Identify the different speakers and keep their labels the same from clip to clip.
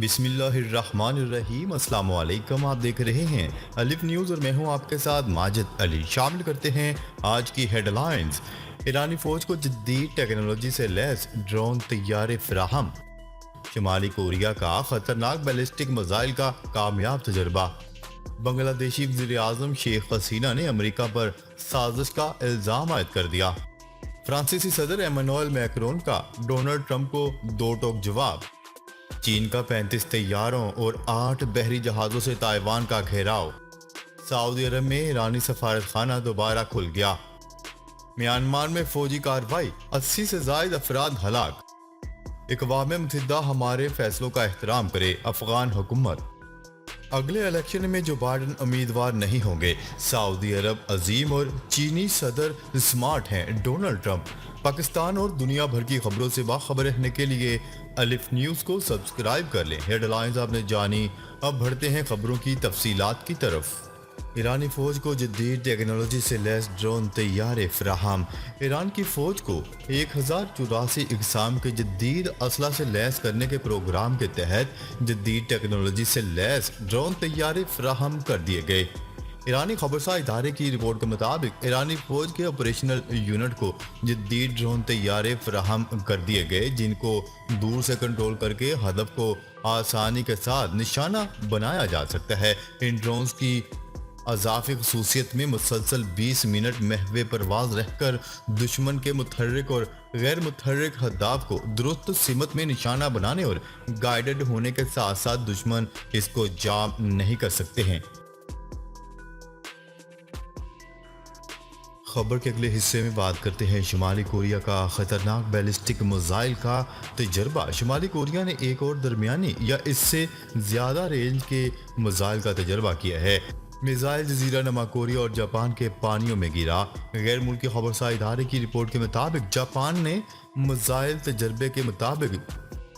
Speaker 1: बिस्मिल्लाहिर्रहमानिर्रहीम। अस्सलाम वालेकुम। आप देख रहे हैं अलिफ न्यूज़ और मैं हूं आपके साथ माजिद अली। शामिल करते हैं आज की हेडलाइंस। ईरानी फौज को जदीद टेक्नोलॉजी से लैस ड्रोन तैयारे फराहम। शुमाली कोरिया का खतरनाक बैलिस्टिक मिसाइल का कामयाब तजर्बा। बांग्लादेशी वज़ीर आज़म शेख हसीना ने अमेरिका पर साजिश का इल्ज़ाम आयद कर दिया। फ्रांसीसी सदर एमानुएल मैक्रोन का डोनाल्ड ट्रंप को दो टोक जवाब। चीन का 35 तैयारों और 8 बहरी जहाज़ों से ताइवान का घेराव। सऊदी अरब में ईरानी सफारत खाना दोबारा खुल गया। म्यांमार में फौजी कार्रवाई, 80 से जायद अफराद हलाक। अक़वाम मुत्तहिदा हमारे फैसलों का एहतराम करे, अफगान हुकूमत। अगले इलेक्शन में जो बाइडन उम्मीदवार नहीं होंगे। सऊदी अरब अजीम और चीनी सदर स्मार्ट हैं, डोनाल्ड ट्रंप। पाकिस्तान और दुनिया भर की खबरों से बाखबर रहने के लिए अलिफ न्यूज़ को सब्सक्राइब कर लें। हेडलाइंस आपने जानी, अब बढ़ते हैं खबरों की तफसीलात की तरफ। ईरानी फौज को जदीद टेक्नोलॉजी से लैस ड्रोन तैयारे फराहम। ईरान की फौज को 1084 इकसाम के जदीद असला से लैस करने के प्रोग्राम के तहत जदीद टेक्नोलॉजी से लैस ड्रोन तैयारे फराहम कर दिए गए। ईरानी खबरसा इदारे की रिपोर्ट के मुताबिक ईरानी फौज के ऑपरेशनल यूनिट को जदीद ड्रोन तैयारे फराहम कर दिए गए, जिनको दूर से कंट्रोल करके हदफ को आसानी के साथ निशाना बनाया जा सकता है। इन ड्रोन्स की अजाफी खसूसियत में मुसलसल 20 मिनट महवे परवाज रहकर दुश्मन के मुतहर्रिक और गैर मुतहर्रिक हदाफ को दुरुस्त सिमत में निशाना बनाने और गाइडेड होने के साथ साथ दुश्मन इसको जाम नहीं कर सकते हैं। खबर के अगले हिस्से में बात करते हैं शुमाली कोरिया का खतरनाक बैलिस्टिक मिसाइल का तजर्बा। शुमाली कोरिया ने एक और दरमियानी या इससे ज़्यादा रेंज के मिसाइल का तजर्बा किया है। मिसाइल जजीरा नमा कोरिया और जापान के पानियों में गिरा। गैर मुल्की खबरसा इदारे की रिपोर्ट के मुताबिक जापान ने मिसाइल तजर्बे के मुताबिक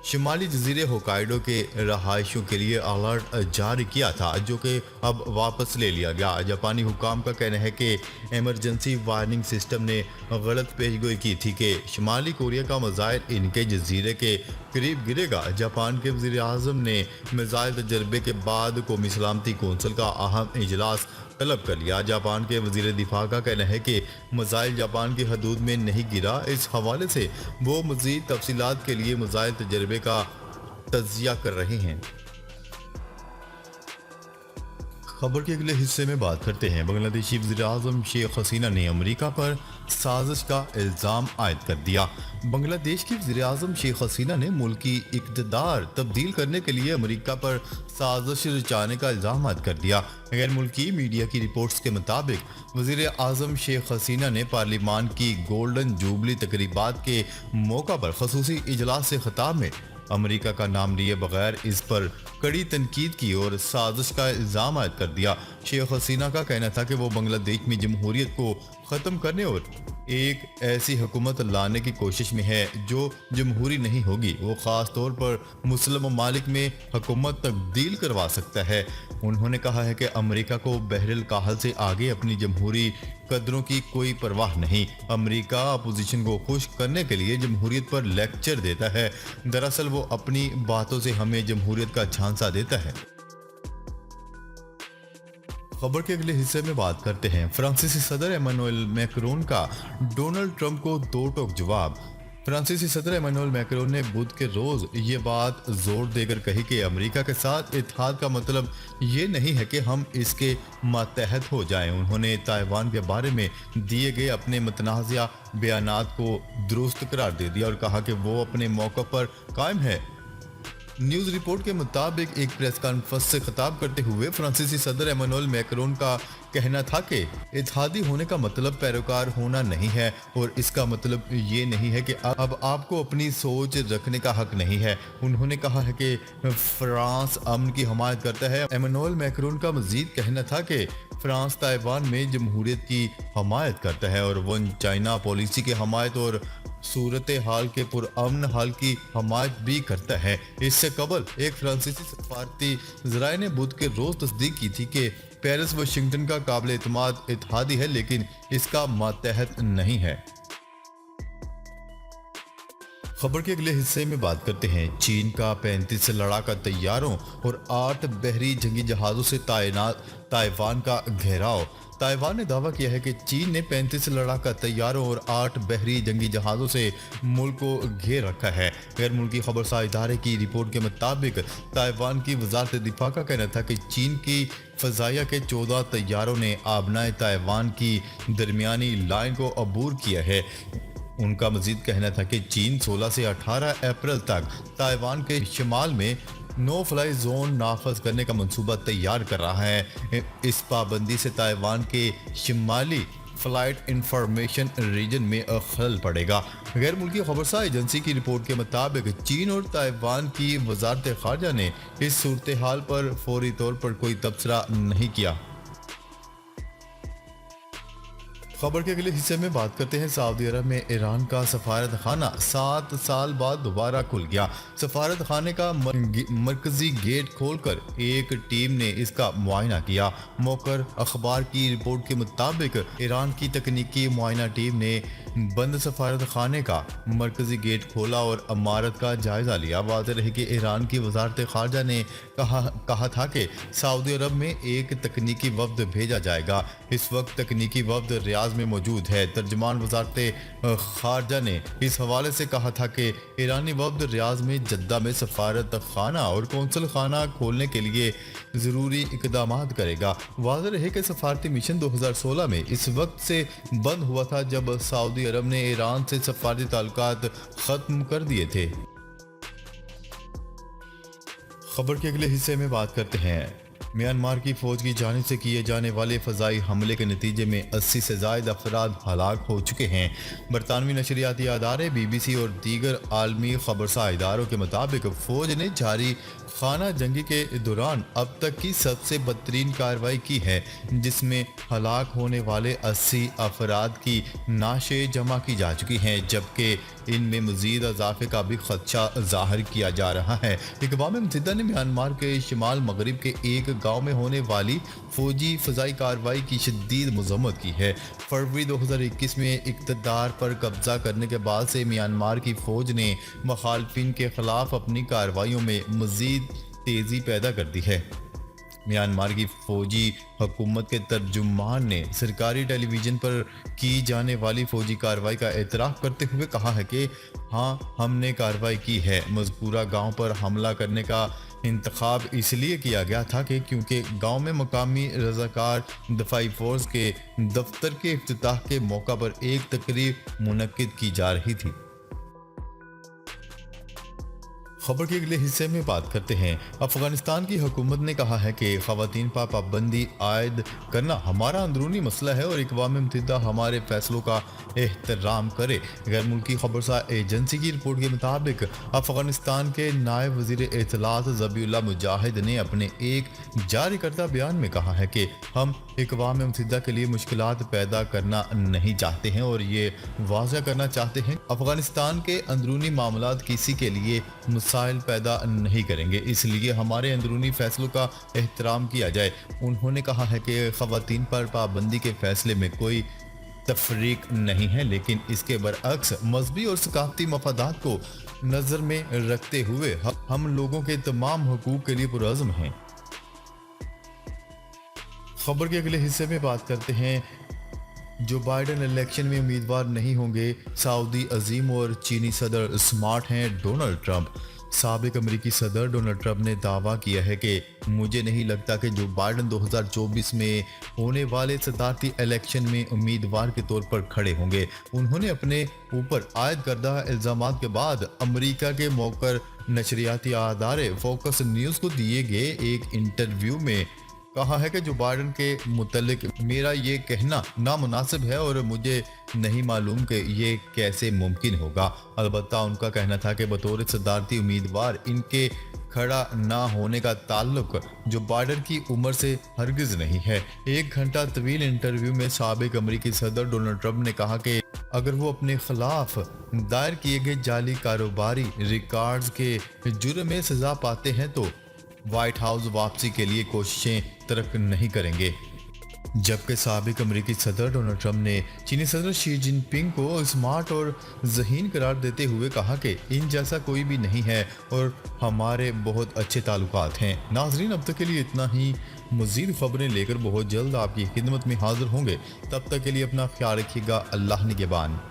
Speaker 1: शुमाली जजीरे होकाइडो के रहायशों के लिए अलर्ट जारी किया था, जो कि अब वापस ले लिया गया। जापानी हुकाम का कहना है कि इमरजेंसी वार्निंग सिस्टम ने गलत पेशगोई की थी कि शुमाली कोरिया का मिसाइल इनके जजीरे के करीब गिरेगा। जापान के वज़ीर आज़म ने मिसाइल तजर्बे के बाद कौमी सलामती कौंसिल का अहम इजलास तलब कर लिया। जापान के वज़ीर दिफा का कहना है कि मिसाइल जापान की हदूद में नहीं गिरा। इस हवाले से वो मज़ीद तफसीलात के लिए मिसाइल तजर्बे का तज्जिया कर रहे हैं। खबर के अगले हिस्से में बात करते हैं। बांग्लादेशी वज़ीर आज़म शेख हसीना ने अमेरिका पर साजिश का इल्ज़ाम आयद कर दिया। बांग्लादेश की वज़ीर आज़म शेख हसीना ने मुल्क की इक़्तिदार तब्दील करने के लिए अमेरिका पर साजिश रचाने का इल्ज़ाम आयद कर दिया। गैर मुल्की मीडिया की रिपोर्ट्स के मुताबिक वज़ीर आज़म शेख हसीना ने पार्लिमान की गोल्डन जुबली तकरीबात के मौका पर खसूसी इजलास से खिताब में अमेरिका का नाम लिए बगैर इस पर कड़ी तनकीद की और साजिश का इल्ज़ाम आयद कर दिया। शेख हसीना का कहना था कि वो बांग्लादेश में जमहूरियत को ख़त्म करने और एक ऐसी हुकूमत लाने की कोशिश में है जो जमहूरी नहीं होगी। वो ख़ास तौर पर मुस्लिम ममालिक में हुकूमत तब्दील करवा सकता है। उन्होंने कहा है कि अमेरिका को बहरिल काहल से आगे अपनी जमहूरी कदरों की कोई परवाह नहीं। अमेरिका अपोजिशन को खुश करने के लिए जमहूरियत पर लेक्चर देता है। दरअसल वो अपनी बातों से हमें जमहूरियत का झांसा देता है। खबर के अगले हिस्से में बात करते हैं। फ्रांसीसी सदर एमानुएल मैक्रोन का डोनाल्ड ट्रंप को दो टोक जवाब। फ्रांसीसी सदर एमानुएल मैक्रोन ने बुध के रोज ये बात जोर देकर कही कि अमेरिका के साथ इत्तेहाद का मतलब ये नहीं है कि हम इसके मातहत हो जाएं। उन्होंने ताइवान के बारे में दिए गए अपने मुतनाज़िया बयानात को दुरुस्त करार दे दिया और कहा कि वो अपने मौक़िफ़ पर कायम है। न्यूज़ रिपोर्ट के मुताबिक एक प्रेस कॉन्फ्रेंस से खिताब करते हुए फ्रांसीसी सदर एमानुएल मैक्रोन का कहना था कि इत्तेहादी होने का मतलब पैरोकार होना नहीं है और इसका मतलब ये नहीं है कि अब आपको अपनी सोच रखने का हक नहीं है। उन्होंने कहा है कि फ्रांस अमन की हमायत करता है। एमानुएल मैक्रोन का मजीद कहना था कि फ्रांस ताइवान में जमहूरियत की हमायत करता है और वन चाइना पॉलिसी की हमायत और सूरत हाल के पुरअमन हाल की हमायत भी करता है। इससे कबल एक फ्रांसीसी सफारती ज़राए ने बुध के रोज तस्दीक की थी कि पेरिस वाशिंगटन का काबिल एतमाद इत्तेहादी है, लेकिन इसका मातहत नहीं है। खबर के अगले हिस्से में बात करते हैं चीन का 35 लड़ाका तैयारों और 8 बहरी जंगी जहाजों से तैनात ताइवान का घेराव। ताइवान ने दावा किया है कि चीन ने 35 लड़ाका तैयारों और 8 बहरी जंगी जहाज़ों से मुल्क को घेर रखा है। गैर मुल्की खबरसार इदारे की रिपोर्ट के मुताबिक ताइवान की वजारत दिफा का कहना था कि चीन की फ़ज़ाइया के 14 तैयारों ने आबनाए ताइवान की दरमियानी लाइन को अबूर किया है। उनका मजीद कहना था कि चीन 16 से 18 अप्रैल तक ताइवान के शिमाल में नो फ्लाई जोन नाफज करने का मंसूबा तैयार कर रहा है। इस पाबंदी से ताइवान के शिमाली फ्लाइट इंफॉर्मेशन रीजन में खलल पड़ेगा। गैर मुल्की खबरसार एजेंसी की रिपोर्ट के मुताबिक चीन और ताइवान की वजारत खारजा ने इस सूरत हाल पर फौरी तौर पर कोई तबसरा नहीं किया। खबर के अगले हिस्से में बात करते हैं सऊदी अरब में ईरान का सफारत खाना 7 साल बाद दोबारा खुल गया। सफारत खाने का मरकजी गेट खोलकर एक टीम ने इसका मुआयना किया। मौकर अखबार की रिपोर्ट के मुताबिक ईरान की तकनीकी मुआयना टीम ने बंद सफारत खाने का मरकजी गेट खोला और इमारत का जायजा लिया। वाज़ेह रहे कि ईरान की वजारत खारजा ने कहा था कि सऊदी अरब में एक तकनीकी वफ्द भेजा जाएगा। इस वक्त तकनीकी वफ्द रियाज में मौजूद है। तर्जमान वजारत खारजा ने इस हवाले से कहा था कि ईरानी वफ्द रियाज में जद्दा में सफारत खाना और कौंसल खाना खोलने के लिए ज़रूरी इकदाम करेगा। वाज़ेह रहे कि सफारती मिशन 2016 में इस वक्त से बंद हुआ था जब सऊदी अरब ने ईरान से सफारती ताल्लुकात ख़त्म कर दिए थे। खबर के अगले हिस्से में बात करते हैं म्यांमार की फौज की जानिब से किए जाने वाले फ़ज़ाई हमले के नतीजे में 80 से ज़ायद अफराद हलाक हो चुके हैं। बरतानवी नशरियाती अदारे BBC और दीगर आलमी खबरसार इदारों के मुताबिक फ़ौज ने जारी खाना जंगी के दौरान अब तक की सबसे बदतरीन कार्रवाई की है, जिसमें हलाक होने वाले 80 अफराद की नाशें जमा की जा चुकी हैं, जबकि इनमें मज़ीद इजाफे का भी खदशा जाहिर किया जा रहा है। अक़वाम मुत्तहिदा ने म्यांमार के शिमाल मगरिब के एक गाँव में होने वाली फौजी फ़ज़ाई कार्रवाई की शदीद मज़म्मत की है। फरवरी 2021 में इक़्तिदार पर कब्जा करने के बाद से म्यांमार की फ़ौज ने मुखालफिन के ख़िलाफ़ अपनी कार्रवाइयों में मज़ीद तेज़ी पैदा कर दी है। म्यांमार की फौजी हुकूमत के तर्जुमान ने सरकारी टेलीविज़न पर की जाने वाली फौजी कार्रवाई का एतराफ़ करते हुए कहा है कि हाँ, हमने कार्रवाई की है। मज़कूरा गांव पर हमला करने का इंतखाब इसलिए किया गया था कि क्योंकि गांव में मकामी रज़ाकार दफ़ाई फ़ोर्स के दफ्तर के इफ्तिताह के मौका पर एक तकरीब मुनक्किद की जा रही थी। खबर के अगले हिस्से में बात करते हैं अफगानिस्तान की हुकूमत ने कहा है कि ख़वातीन पर पाबंदी आयद करना हमारा अंदरूनी मसला है और अक़वाम मुत्तहिदा हमारे फैसलों का एहतराम करे। गैर मुल्की खबरसार एजेंसी की रिपोर्ट के मुताबिक अफगानिस्तान के नायब वज़ीर इत्तलात ज़बीउल्लाह मुजाहिद ने अपने एक जारी करदा बयान में कहा है कि हम अक़वाम मुत्तहिदा के लिए मुश्किलात पैदा करना नहीं चाहते हैं और ये वाज़ह करना चाहते हैं अफगानिस्तान के अंदरूनी मामलात किसी के लिए मसाइल पैदा नहीं करेंगे, इसलिए हमारे अंदरूनी फैसलों का एहतराम किया जाए। उन्होंने कहा है कि ख़वातीन पर पाबंदी के फैसले में कोई तफरीक नहीं है, लेकिन इसके बरअक्स मजहबी और सकाफती मफादात को नज़र में रखते हुए हम लोगों के तमाम हुकूक के लिए पुरअज़्म हैं। खबर के अगले हिस्से में बात करते हैं जो बाइडन इलेक्शन में उम्मीदवार नहीं होंगे। सऊदी अजीम और चीनी सदर स्मार्ट हैं डोनाल्ड ट्रंप। साबिक अमेरिकी सदर डोनाल्ड ट्रंप ने दावा किया है कि मुझे नहीं लगता कि जो बाइडन 2024 में होने वाले सदारती इलेक्शन में उम्मीदवार के तौर पर खड़े होंगे। उन्होंने अपने ऊपर आयद करदा इल्ज़ामात के बाद अमेरिका के मौकर नशरियाती अदारे फोकस न्यूज़ को दिए गए एक इंटरव्यू में कहा है कि जो बाइडन के मुतल्लिक मेरा ये कहना नामुनासिब है और मुझे नहीं मालूम कि ये कैसे मुमकिन होगा। अलबत्ता उनका कहना था कि बतौर सदारती उम्मीदवार इनके खड़ा ना होने का ताल्लुक जो बाइडन की उम्र से हरगिज नहीं है। 1 घंटा तवील इंटरव्यू में साबिक अमेरिकी सदर डोनाल्ड ट्रंप ने कहा कि अगर वो अपने खिलाफ दायर किए गए जाली कारोबारी रिकॉर्ड्स के जुर्म में सजा पाते हैं तो व्हाइट हाउस वापसी के लिए कोशिशें तरक नहीं करेंगे। जबकि साबिक अमेरिकी सदर डोनाल्ड ट्रंप ने चीनी सदर शी जिनपिंग को स्मार्ट और ज़हीन करार देते हुए कहा कि इन जैसा कोई भी नहीं है और हमारे बहुत अच्छे ताल्लुकात हैं। नाजरीन, अब तक के लिए इतना ही। मज़ीद खबरें लेकर बहुत जल्द आपकी खिदमत में हाजिर होंगे। तब तक के लिए अपना ख्याल रखिएगा। अल्लाह निगहबान।